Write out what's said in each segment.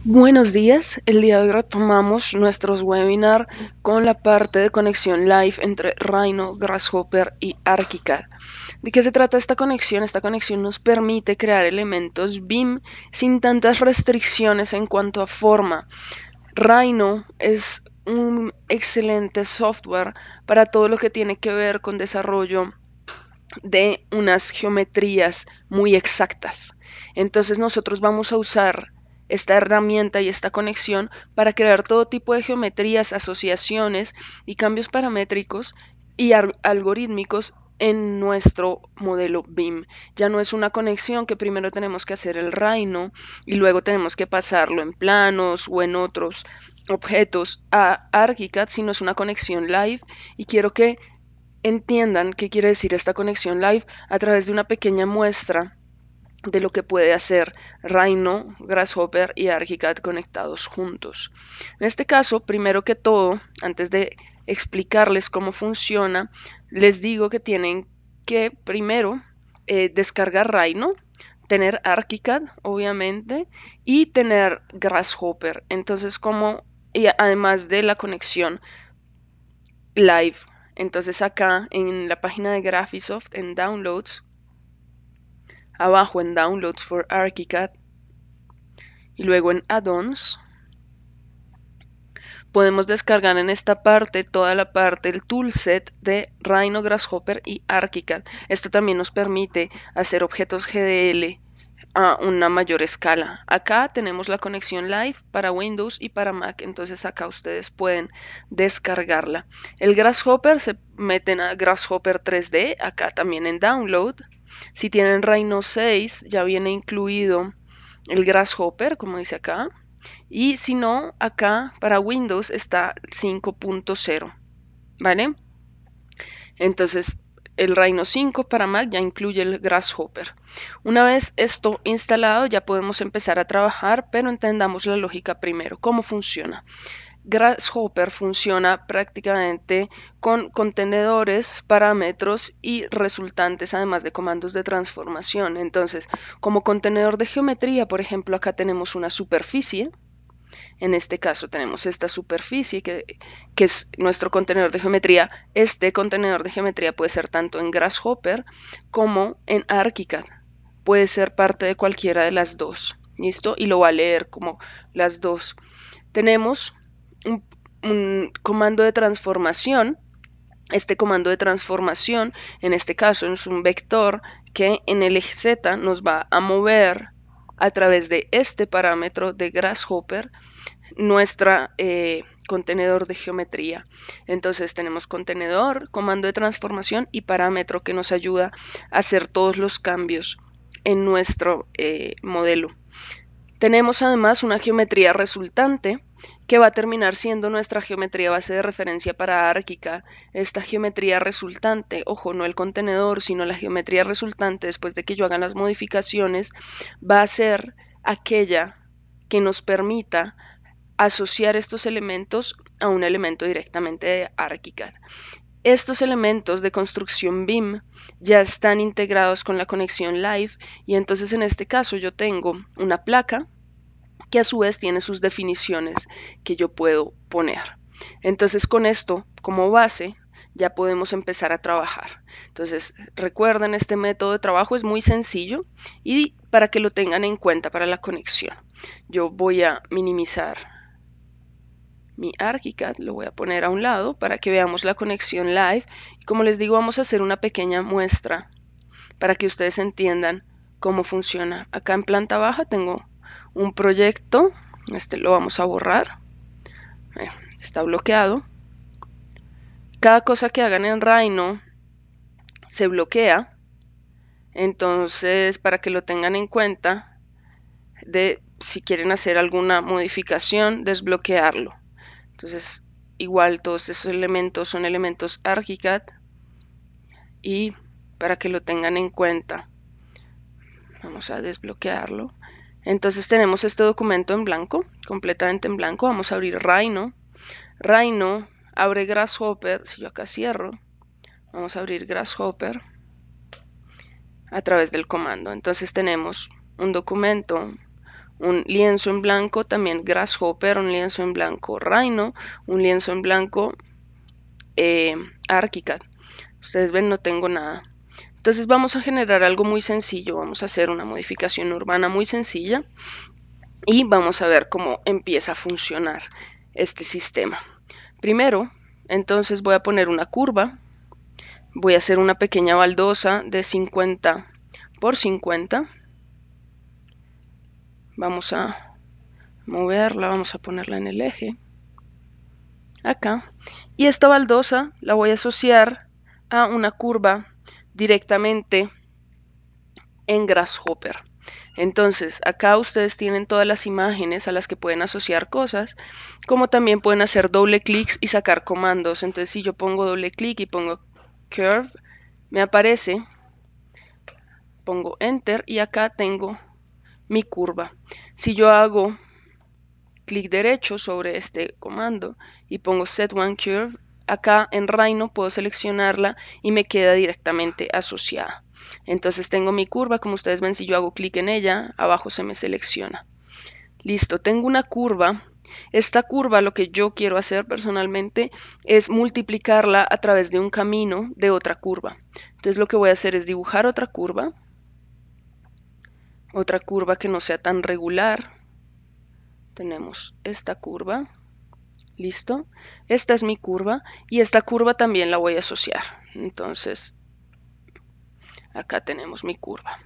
Buenos días, el día de hoy retomamos nuestros webinar con la parte de conexión live entre Rhino, Grasshopper y ArchiCAD. ¿De qué se trata esta conexión? Esta conexión nos permite crear elementos BIM sin tantas restricciones en cuanto a forma. Rhino es un excelente software para todo lo que tiene que ver con desarrollo de unas geometrías muy exactas. Entonces nosotros vamos a usar esta herramienta y esta conexión para crear todo tipo de geometrías, asociaciones y cambios paramétricos y algorítmicos en nuestro modelo BIM. Ya no es una conexión que primero tenemos que hacer el Rhino y luego tenemos que pasarlo en planos o en otros objetos a ArchiCAD, sino es una conexión live y quiero que entiendan qué quiere decir esta conexión live a través de una pequeña muestra de lo que puede hacer Rhino, Grasshopper y ArchiCAD conectados juntos. En este caso, primero que todo, antes de explicarles cómo funciona, les digo que tienen que primero descargar Rhino, tener ArchiCAD, obviamente, y tener Grasshopper. Entonces, y además de la conexión live. Entonces acá en la página de Graphisoft, en Downloads, abajo en Downloads for ArchiCAD y luego en Add-ons, podemos descargar en esta parte toda la parte, el toolset de Rhino, Grasshopper y ArchiCAD. Esto también nos permite hacer objetos GDL a una mayor escala. Acá tenemos la conexión live para Windows y para Mac, entonces acá ustedes pueden descargarla. El Grasshopper se meten a Grasshopper 3D, acá también en Download. Si tienen Rhino 6 ya viene incluido el Grasshopper, como dice acá. Y si no, acá para Windows está 5.0, ¿vale? Entonces, el Rhino 5 para Mac ya incluye el Grasshopper. Una vez esto instalado, ya podemos empezar a trabajar, pero entendamos la lógica primero. ¿Cómo funciona? Grasshopper funciona prácticamente con contenedores, parámetros y resultantes, además de comandos de transformación. Entonces, como contenedor de geometría, por ejemplo, acá tenemos una superficie. En este caso tenemos esta superficie que es nuestro contenedor de geometría. Este contenedor de geometría puede ser tanto en Grasshopper como en ArchiCAD. Puede ser parte de cualquiera de las dos. ¿Listo? Y lo va a leer como las dos. Tenemos un comando de transformación. Este comando de transformación, en este caso, es un vector que en el eje Z nos va a mover a través de este parámetro de Grasshopper nuestra contenedor de geometría. Entonces tenemos contenedor, comando de transformación y parámetro que nos ayuda a hacer todos los cambios en nuestro modelo. Tenemos además una geometría resultante que va a terminar siendo nuestra geometría base de referencia para ArchiCAD. Esta geometría resultante, ojo, no el contenedor, sino la geometría resultante después de que yo haga las modificaciones, va a ser aquella que nos permita asociar estos elementos a un elemento directamente de ArchiCAD. Estos elementos de construcción BIM ya están integrados con la conexión live y entonces en este caso yo tengo una placa que a su vez tiene sus definiciones que yo puedo poner. Entonces con esto como base ya podemos empezar a trabajar. Entonces recuerden, este método de trabajo es muy sencillo y para que lo tengan en cuenta para la conexión. Yo voy a minimizar mi ArchiCAD, lo voy a poner a un lado para que veamos la conexión live. Y como les digo, vamos a hacer una pequeña muestra para que ustedes entiendan cómo funciona. Acá en planta baja tengo un proyecto, este lo vamos a borrar, está bloqueado. Cada cosa que hagan en Rhino se bloquea, entonces para que lo tengan en cuenta, si quieren hacer alguna modificación, desbloquearlo. Entonces, igual todos esos elementos son elementos ArchiCAD y para que lo tengan en cuenta, vamos a desbloquearlo. Entonces tenemos este documento en blanco, completamente en blanco. Vamos a abrir Rhino. Rhino abre Grasshopper. Si yo acá cierro, vamos a abrir Grasshopper a través del comando. Entonces tenemos un documento, un lienzo en blanco también Grasshopper, un lienzo en blanco Rhino, un lienzo en blanco ArchiCAD. Ustedes ven, no tengo nada. Entonces vamos a generar algo muy sencillo, vamos a hacer una modificación urbana muy sencilla y vamos a ver cómo empieza a funcionar este sistema. Primero, entonces voy a poner una curva, voy a hacer una pequeña baldosa de 50 por 50. Vamos a moverla, vamos a ponerla en el eje, acá. Y esta baldosa la voy a asociar a una curva directamente en Grasshopper. Entonces, acá ustedes tienen todas las imágenes a las que pueden asociar cosas, como también pueden hacer doble clics y sacar comandos. Entonces, si yo pongo doble clic y pongo curve, me aparece, pongo enter y acá tengo mi curva. Si yo hago clic derecho sobre este comando y pongo set one curve, acá en Rhino puedo seleccionarla y me queda directamente asociada. Entonces tengo mi curva, como ustedes ven, si yo hago clic en ella, abajo se me selecciona. Listo, tengo una curva. Esta curva, lo que yo quiero hacer personalmente es multiplicarla a través de un camino de otra curva. Entonces lo que voy a hacer es dibujar otra curva que no sea tan regular. Tenemos esta curva. Listo, esta es mi curva y esta curva también la voy a asociar. Entonces acá tenemos mi curva.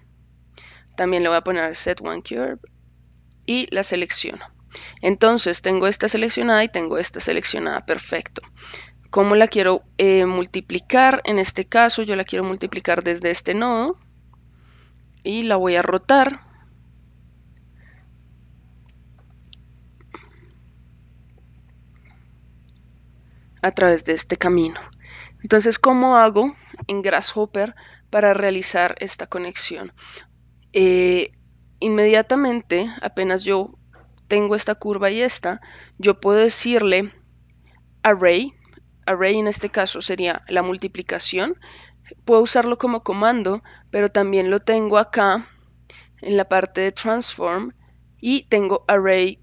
También le voy a poner set one curve y la selecciono. Entonces tengo esta seleccionada y tengo esta seleccionada. Perfecto. ¿Cómo la quiero multiplicar? En este caso yo la quiero multiplicar desde este nodo y la voy a rotar a través de este camino. Entonces, ¿cómo hago en Grasshopper para realizar esta conexión? Inmediatamente, apenas yo tengo esta curva y esta, yo puedo decirle array. Array en este caso sería la multiplicación. Puedo usarlo como comando, pero también lo tengo acá en la parte de transform y tengo array,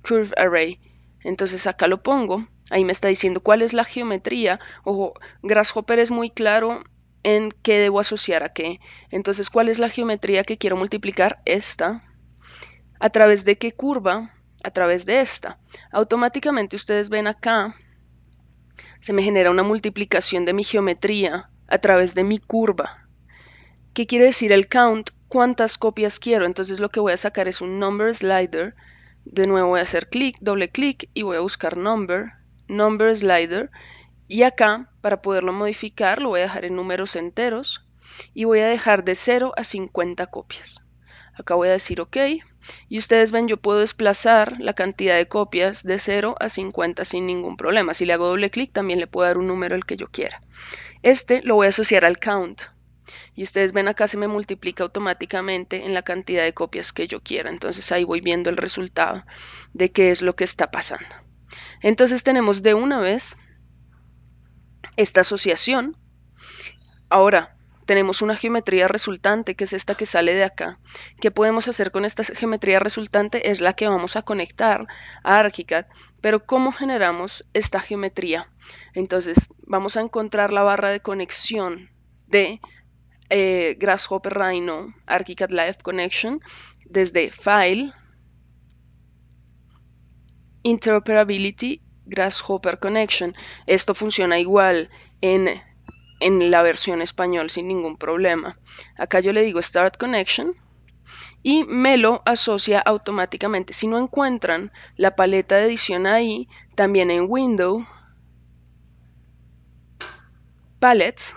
curve array. Entonces acá lo pongo. Ahí me está diciendo cuál es la geometría. Ojo, Grasshopper es muy claro en qué debo asociar a qué. Entonces, ¿cuál es la geometría que quiero multiplicar? Esta. ¿A través de qué curva? A través de esta. Automáticamente ustedes ven acá, se me genera una multiplicación de mi geometría a través de mi curva. ¿Qué quiere decir el count? ¿Cuántas copias quiero? Entonces lo que voy a sacar es un number slider. De nuevo voy a hacer clic, doble clic y voy a buscar number slider. Y acá, para poderlo modificar, lo voy a dejar en números enteros y voy a dejar de 0 a 50 copias. Acá voy a decir OK. Y ustedes ven, yo puedo desplazar la cantidad de copias de 0 a 50 sin ningún problema. Si le hago doble clic, también le puedo dar un número el que yo quiera. Este lo voy a asociar al count. Y ustedes ven acá se me multiplica automáticamente en la cantidad de copias que yo quiera. Entonces ahí voy viendo el resultado de qué es lo que está pasando. Entonces tenemos de una vez esta asociación. Ahora tenemos una geometría resultante, que es esta que sale de acá. ¿Qué podemos hacer con esta geometría resultante? Es la que vamos a conectar a ArchiCAD. Pero ¿cómo generamos esta geometría? Entonces vamos a encontrar la barra de conexión de Grasshopper Rhino ArchiCAD Live Connection desde File, Interoperability, Grasshopper Connection. Esto funciona igual en la versión español sin ningún problema. Acá yo le digo Start Connection y me lo asocia automáticamente. Si no encuentran la paleta de edición ahí, también en Window, Palettes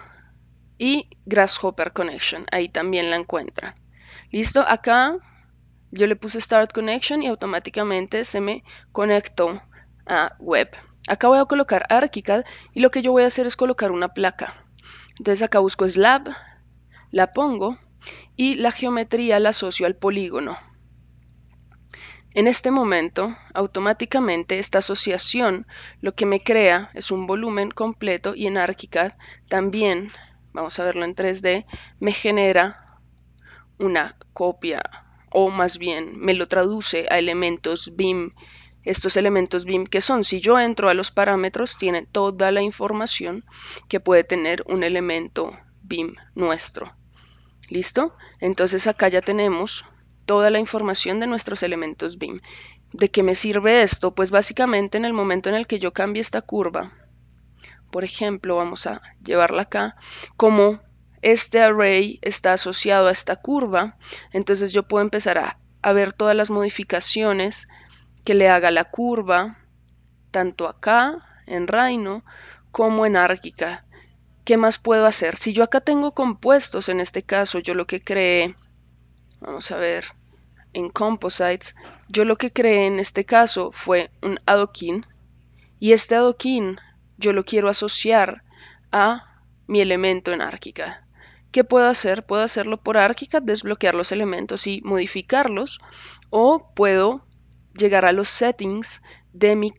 y Grasshopper Connection. Ahí también la encuentran. Listo, acá yo le puse Start Connection y automáticamente se me conectó a Web. Acá voy a colocar ArchiCAD y lo que yo voy a hacer es colocar una placa. Entonces acá busco Slab, la pongo y la geometría la asocio al polígono. En este momento, automáticamente esta asociación lo que me crea es un volumen completo y en ArchiCAD también, vamos a verlo en 3D, me genera una copia o más bien me lo traduce a elementos BIM. Estos elementos BIM que son, si yo entro a los parámetros, tiene toda la información que puede tener un elemento BIM nuestro. ¿Listo? Entonces acá ya tenemos toda la información de nuestros elementos BIM. ¿De qué me sirve esto? Pues básicamente en el momento en el que yo cambie esta curva, por ejemplo, vamos a llevarla acá, como este array está asociado a esta curva, entonces yo puedo empezar a ver todas las modificaciones que le haga la curva, tanto acá en Rhino como en ArchiCAD. ¿Qué más puedo hacer? Si yo acá tengo compuestos, en este caso yo lo que creé, vamos a ver, en Composites, yo lo que creé en este caso fue un adoquín, y este adoquín yo lo quiero asociar a mi elemento en ArchiCAD. ¿Qué puedo hacer? Puedo hacerlo por ArchiCAD, desbloquear los elementos y modificarlos, o puedo llegar a los settings de mi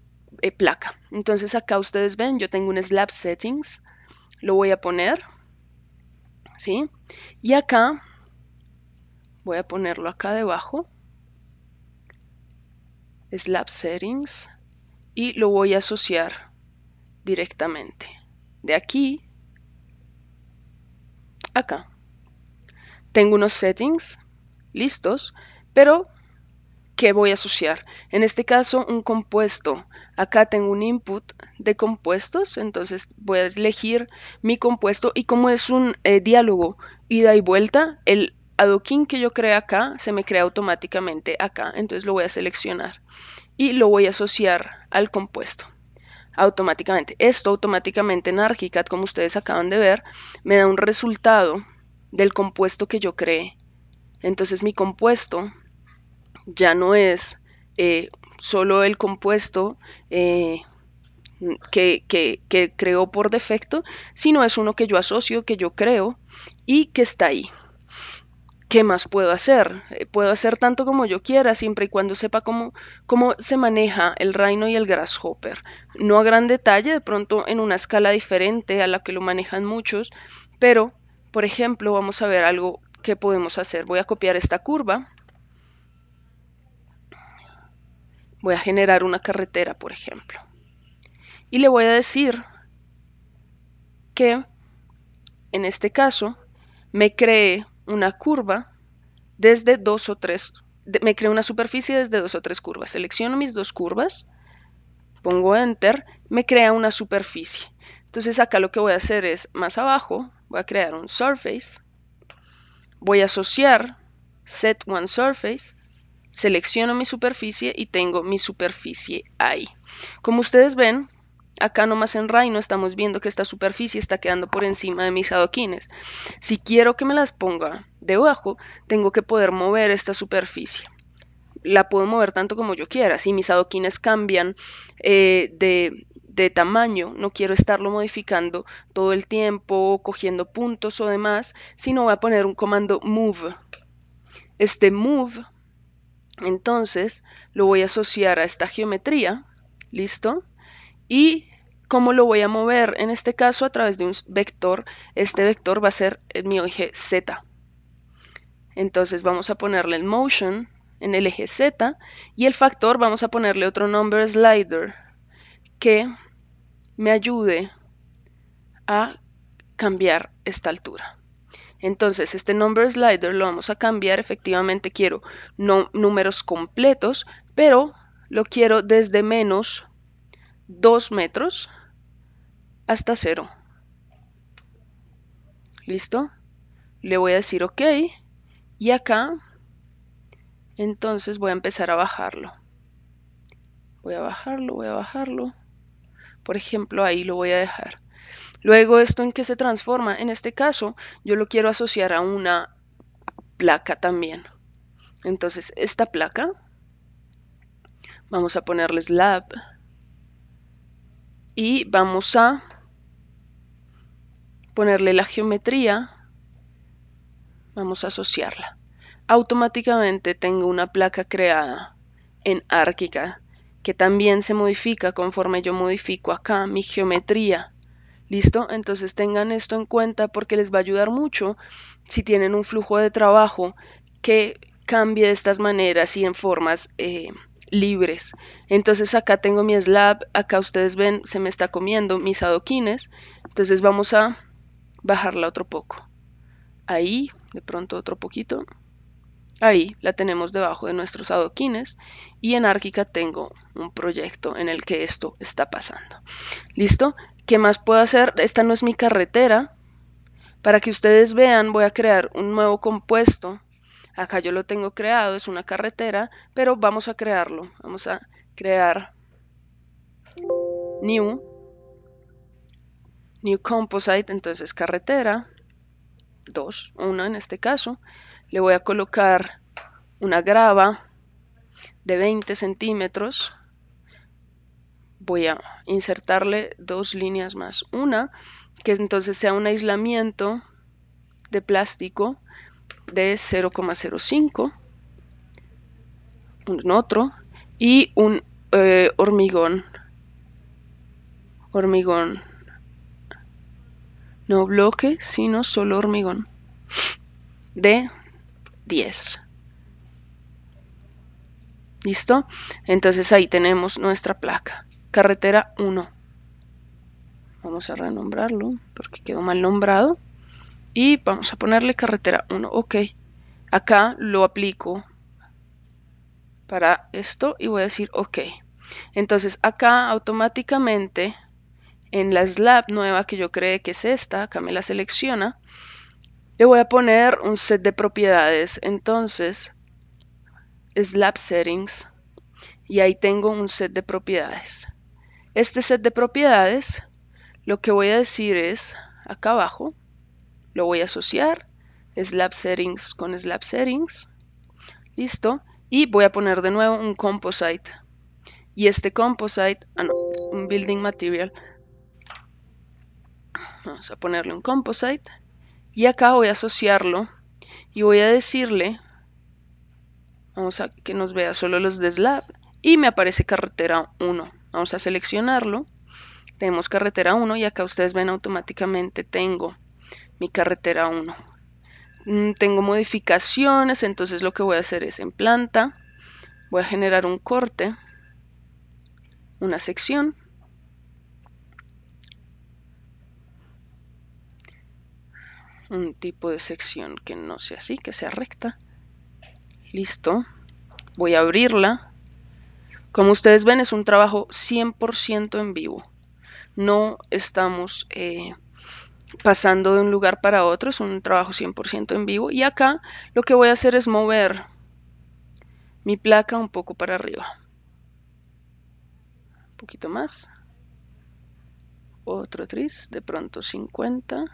placa. Entonces acá ustedes ven, yo tengo un Slab Settings, lo voy a poner, ¿sí? Y acá voy a ponerlo acá debajo, Slab Settings, y lo voy a asociar directamente de aquí acá. Tengo unos settings listos, pero ¿qué voy a asociar? En este caso, un compuesto. Acá tengo un input de compuestos, entonces voy a elegir mi compuesto, y como es un diálogo ida y vuelta, el adoquín que yo creé acá se me crea automáticamente acá, entonces lo voy a seleccionar y lo voy a asociar al compuesto automáticamente. Esto automáticamente en ArchiCAD, como ustedes acaban de ver, me da un resultado del compuesto que yo creé. Entonces mi compuesto ya no es solo el compuesto que creó por defecto, sino es uno que yo asocio, que yo creo y que está ahí. ¿Qué más puedo hacer? Puedo hacer tanto como yo quiera, siempre y cuando sepa cómo se maneja el Rhino y el Grasshopper. No a gran detalle, de pronto en una escala diferente a la que lo manejan muchos, pero, por ejemplo, vamos a ver algo que podemos hacer. Voy a copiar esta curva. Voy a generar una carretera, por ejemplo. Y le voy a decir que, en este caso, me cree una curva desde dos o tres, me creo una superficie desde dos o tres curvas. Selecciono mis dos curvas, pongo Enter, me crea una superficie. Entonces acá lo que voy a hacer es, más abajo, voy a crear un Surface, voy a asociar Set One Surface, selecciono mi superficie y tengo mi superficie ahí. Como ustedes ven, acá nomás en Rhino estamos viendo que esta superficie está quedando por encima de mis adoquines. Si quiero que me las ponga debajo, tengo que poder mover esta superficie. La puedo mover tanto como yo quiera. Si mis adoquines cambian de tamaño, no quiero estarlo modificando todo el tiempo, cogiendo puntos o demás, sino voy a poner un comando move. Este move, entonces, lo voy a asociar a esta geometría, ¿listo? Y ¿cómo lo voy a mover? En este caso a través de un vector. Este vector va a ser mi eje Z. Entonces vamos a ponerle el motion en el eje Z, y el factor vamos a ponerle otro number slider que me ayude a cambiar esta altura. Entonces este number slider lo vamos a cambiar. Efectivamente quiero números completos, pero lo quiero desde menos 2 metros hasta 0. ¿Listo? Le voy a decir OK, y acá entonces voy a empezar a bajarlo. Voy a bajarlo. Por ejemplo, ahí lo voy a dejar. Luego, ¿esto en qué se transforma? En este caso, yo lo quiero asociar a una placa también. Entonces, esta placa, vamos a ponerle slab y vamos a ponerle la geometría, vamos a asociarla. Automáticamente tengo una placa creada en ArchiCAD que también se modifica conforme yo modifico acá mi geometría. ¿Listo? Entonces tengan esto en cuenta porque les va a ayudar mucho si tienen un flujo de trabajo que cambie de estas maneras y en formas libres. Entonces acá tengo mi slab, acá ustedes ven, se me está comiendo mis adoquines. Entonces vamos a bajarla otro poco. Ahí, de pronto otro poquito. Ahí la tenemos debajo de nuestros adoquines y en ArchiCAD tengo un proyecto en el que esto está pasando. ¿Listo? ¿Qué más puedo hacer? Esta no es mi carretera. Para que ustedes vean, voy a crear un nuevo compuesto. Acá yo lo tengo creado, es una carretera, pero vamos a crearlo. Vamos a crear New Composite, entonces carretera 2, una en este caso. Le voy a colocar una grava de 20 centímetros. Voy a insertarle dos líneas más. Una que entonces sea un aislamiento de plástico de 0,05. Un otro. Y un hormigón. No bloque, sino solo hormigón. De 10. ¿Listo? Entonces ahí tenemos nuestra placa. Carretera 1. Vamos a renombrarlo porque quedó mal nombrado. Y vamos a ponerle carretera 1. Ok. Acá lo aplico para esto y voy a decir ok. Entonces acá automáticamente en la slab nueva que yo creé, que es esta, acá me la selecciona, le voy a poner un set de propiedades. Entonces slab settings y ahí tengo un set de propiedades. Este set de propiedades lo que voy a decir es acá abajo lo voy a asociar slab settings con slab settings. Listo. Y voy a poner de nuevo un composite. Y este composite, no, este es un building material. Vamos a ponerle un composite. Y acá voy a asociarlo y voy a decirle, vamos a que nos vea solo los de slab. Y me aparece carretera 1. Vamos a seleccionarlo. Tenemos carretera 1 y acá ustedes ven automáticamente tengo mi carretera 1. Tengo modificaciones, entonces lo que voy a hacer es en planta, voy a generar un corte, una sección, un tipo de sección que no sea así, que sea recta. Listo, voy a abrirla. Como ustedes ven es un trabajo 100% en vivo. No estamos pasando de un lugar para otro, es un trabajo 100% en vivo. Y acá lo que voy a hacer es mover mi placa un poco para arriba. Un poquito más. Otro tris, de pronto 50.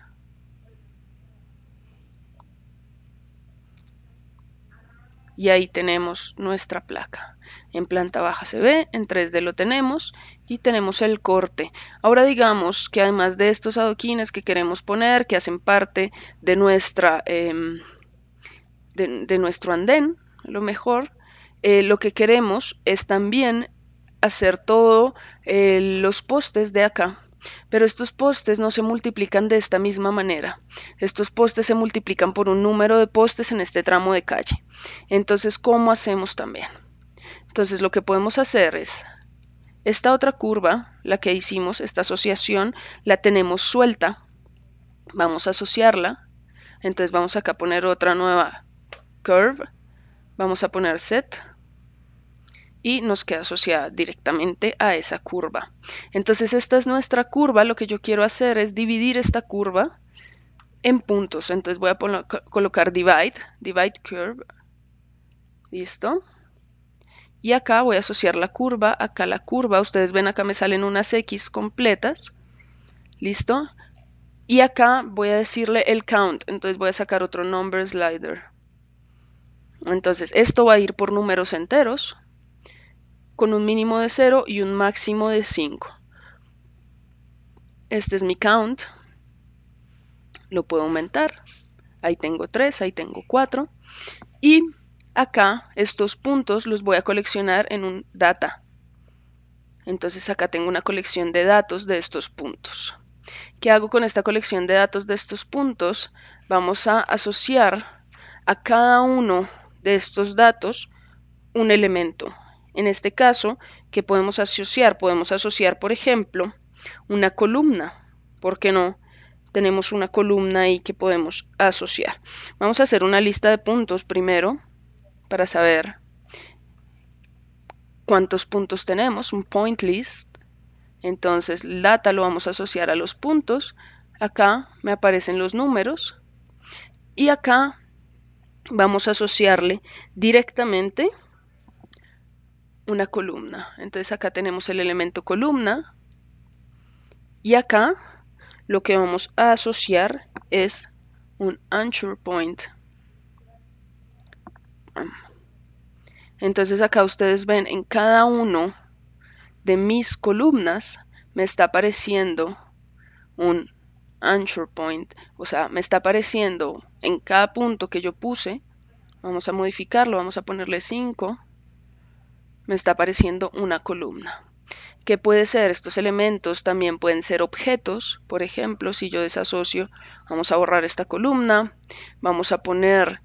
Y ahí tenemos nuestra placa. En planta baja se ve, en 3D lo tenemos y tenemos el corte. Ahora digamos que además de estos adoquines que queremos poner, que hacen parte de nuestra de nuestro andén, a lo mejor lo que queremos es también hacer todo los postes de acá. Pero estos postes no se multiplican de esta misma manera. Estos postes se multiplican por un número de postes en este tramo de calle. Entonces, ¿cómo hacemos también? Entonces, lo que podemos hacer es, esta otra curva, la que hicimos, esta asociación, la tenemos suelta. Vamos a asociarla. Entonces, vamos acá a poner otra nueva curve. Vamos a poner set. Y nos queda asociada directamente a esa curva. Entonces esta es nuestra curva. Lo que yo quiero hacer es dividir esta curva en puntos. Entonces voy a colocar divide curve. Listo. Y acá voy a asociar la curva, acá la curva. Ustedes ven acá me salen unas X completas. Listo. Y acá voy a decirle el count. Entonces voy a sacar otro number slider. Entonces esto va a ir por números enteros, con un mínimo de 0 y un máximo de 5. Este es mi count. Lo puedo aumentar. Ahí tengo 3, ahí tengo 4. Y acá estos puntos los voy a coleccionar en un data. Entonces acá tengo una colección de datos de estos puntos. ¿Qué hago con esta colección de datos de estos puntos? Vamos a asociar a cada uno de estos datos un elemento. En este caso, ¿qué podemos asociar? Podemos asociar, por ejemplo, una columna. ¿Por qué no? Tenemos una columna ahí que podemos asociar. Vamos a hacer una lista de puntos primero para saber cuántos puntos tenemos, un point list. Entonces, el data lo vamos a asociar a los puntos. Acá me aparecen los números y acá vamos a asociarle directamente una columna. Entonces acá tenemos el elemento columna y acá lo que vamos a asociar es un anchor point. Entonces acá ustedes ven en cada uno de mis columnas me está apareciendo un anchor point, o sea, me está apareciendo en cada punto que yo puse. Vamos a modificarlo, vamos a ponerle 5. Me está apareciendo una columna. ¿Qué puede ser? Estos elementos también pueden ser objetos. Por ejemplo, si yo desasocio, vamos a borrar esta columna, vamos a poner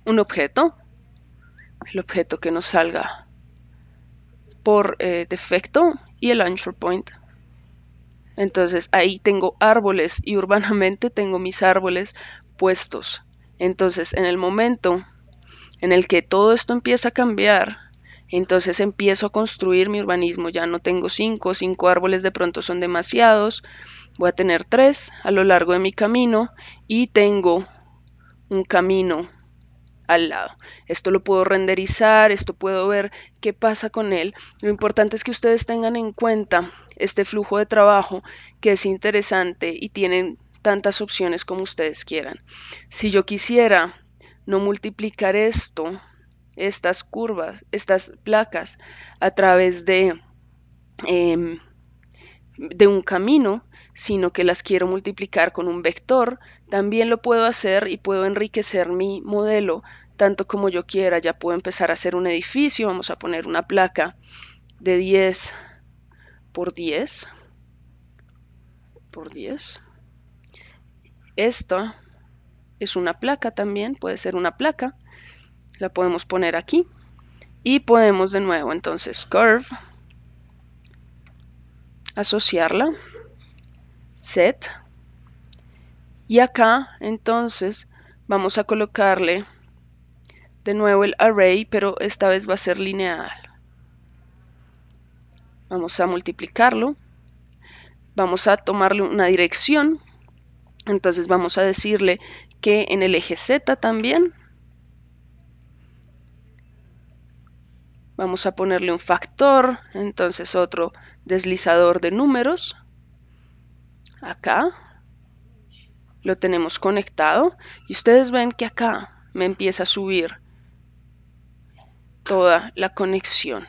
un objeto, el objeto que nos salga por defecto y el anchor point. Entonces ahí tengo árboles y urbanamente tengo mis árboles puestos. Entonces en el momento en el que todo esto empieza a cambiar, entonces empiezo a construir mi urbanismo. Ya no tengo 5 árboles, de pronto son demasiados. Voy a tener 3 a lo largo de mi camino y tengo un camino al lado. Esto lo puedo renderizar, esto puedo ver qué pasa con él. Lo importante es que ustedes tengan en cuenta este flujo de trabajo que es interesante y tienen tantas opciones como ustedes quieran. Si yo quisiera no multiplicar estas curvas, estas placas a través de un camino, sino que las quiero multiplicar con un vector, también lo puedo hacer y puedo enriquecer mi modelo tanto como yo quiera. Ya puedo empezar a hacer un edificio. Vamos a poner una placa de 10 por 10 por 10. Esta es una placa también, puede ser una placa. La podemos poner aquí y podemos de nuevo entonces curve, asociarla, set, y acá entonces vamos a colocarle de nuevo el array, pero esta vez va a ser lineal. Vamos a multiplicarlo, vamos a tomarle una dirección, entonces vamos a decirle que en el eje Z también vamos a ponerle un factor, entonces otro deslizador de números. Acá lo tenemos conectado y ustedes ven que acá me empieza a subir toda la conexión.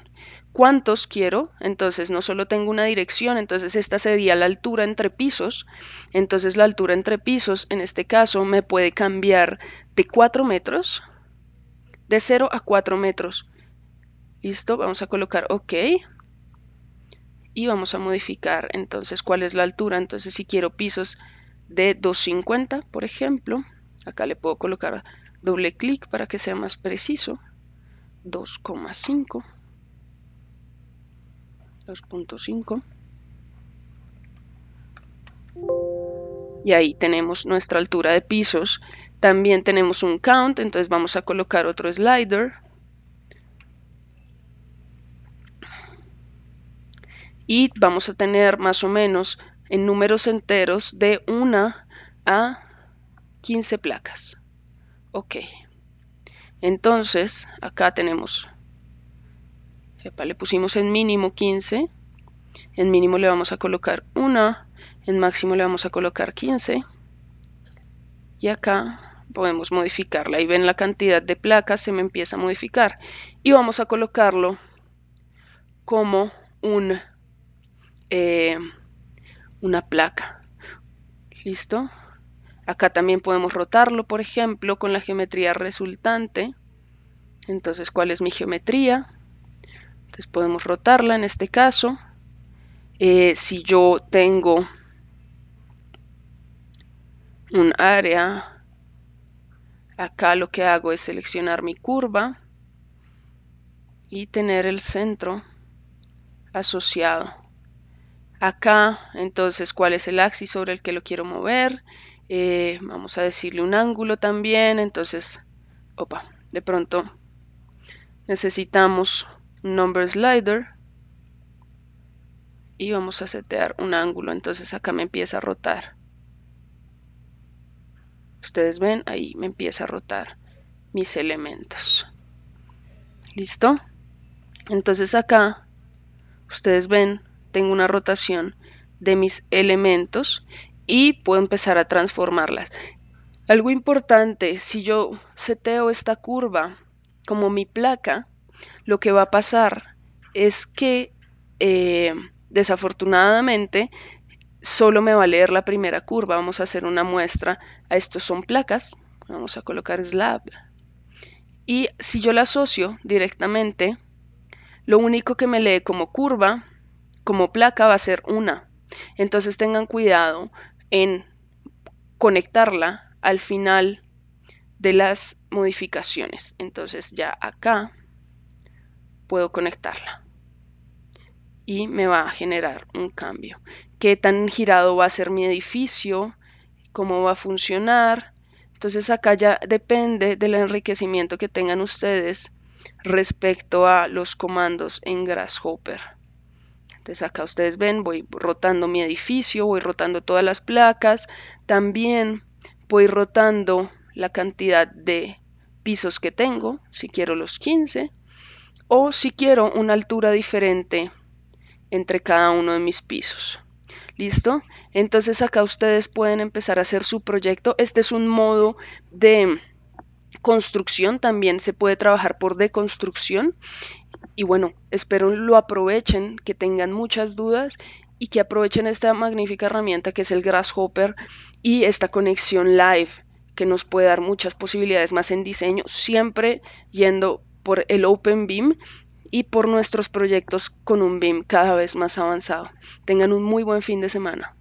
¿Cuántos quiero? Entonces no solo tengo una dirección, entonces esta sería la altura entre pisos. Entonces la altura entre pisos en este caso me puede cambiar de 4 metros, de 0 a 4 metros. Listo, vamos a colocar OK y vamos a modificar entonces cuál es la altura. Entonces si quiero pisos de 250, por ejemplo, acá le puedo colocar doble clic para que sea más preciso. 2,5, 2.5, y ahí tenemos nuestra altura de pisos. También tenemos un count, entonces vamos a colocar otro slider y vamos a tener más o menos en números enteros de 1 a 15 placas. OK, entonces acá tenemos, le pusimos en mínimo 15, en mínimo le vamos a colocar 1, en máximo le vamos a colocar 15 y acá podemos modificarla. Ahí ven la cantidad de placas, se me empieza a modificar y vamos a colocarlo como una placa. ¿Listo? Acá también podemos rotarlo, por ejemplo, con la geometría resultante. Entonces, ¿cuál es mi geometría? Entonces podemos rotarla en este caso. Si yo tengo un área Acá lo que hago es seleccionar mi curva y tener el centro asociado. Acá, entonces, ¿cuál es el axis sobre el que lo quiero mover? Vamos a decirle un ángulo también. Entonces, opa, de pronto necesitamos un number slider y vamos a setear un ángulo. Entonces acá me empieza a rotar. Ustedes ven, ahí me empieza a rotar mis elementos. ¿Listo? Entonces acá, ustedes ven, tengo una rotación de mis elementos y puedo empezar a transformarlas. Algo importante, si yo seteo esta curva como mi placa, lo que va a pasar es que desafortunadamente solo me va a leer la primera curva. Vamos a hacer una muestra. A estos son placas. Vamos a colocar slab. Y si yo la asocio directamente, lo único que me lee como curva, como placa, va a ser una. Entonces tengan cuidado en conectarla al final de las modificaciones. Entonces ya acá puedo conectarla y me va a generar un cambio. ¿Qué tan girado va a ser mi edificio? ¿Cómo va a funcionar? Entonces acá ya depende del enriquecimiento que tengan ustedes respecto a los comandos en Grasshopper. Entonces acá ustedes ven, voy rotando mi edificio, voy rotando todas las placas, también voy rotando la cantidad de pisos que tengo, si quiero los 15, o si quiero una altura diferente entre cada uno de mis pisos. ¿Listo? Entonces acá ustedes pueden empezar a hacer su proyecto. Este es un modo de construcción, también se puede trabajar por deconstrucción. Y bueno, espero lo aprovechen, que tengan muchas dudas y que aprovechen esta magnífica herramienta que es el Grasshopper y esta conexión live que nos puede dar muchas posibilidades más en diseño, siempre yendo por el Open BIM y por nuestros proyectos con un BIM cada vez más avanzado. Tengan un muy buen fin de semana.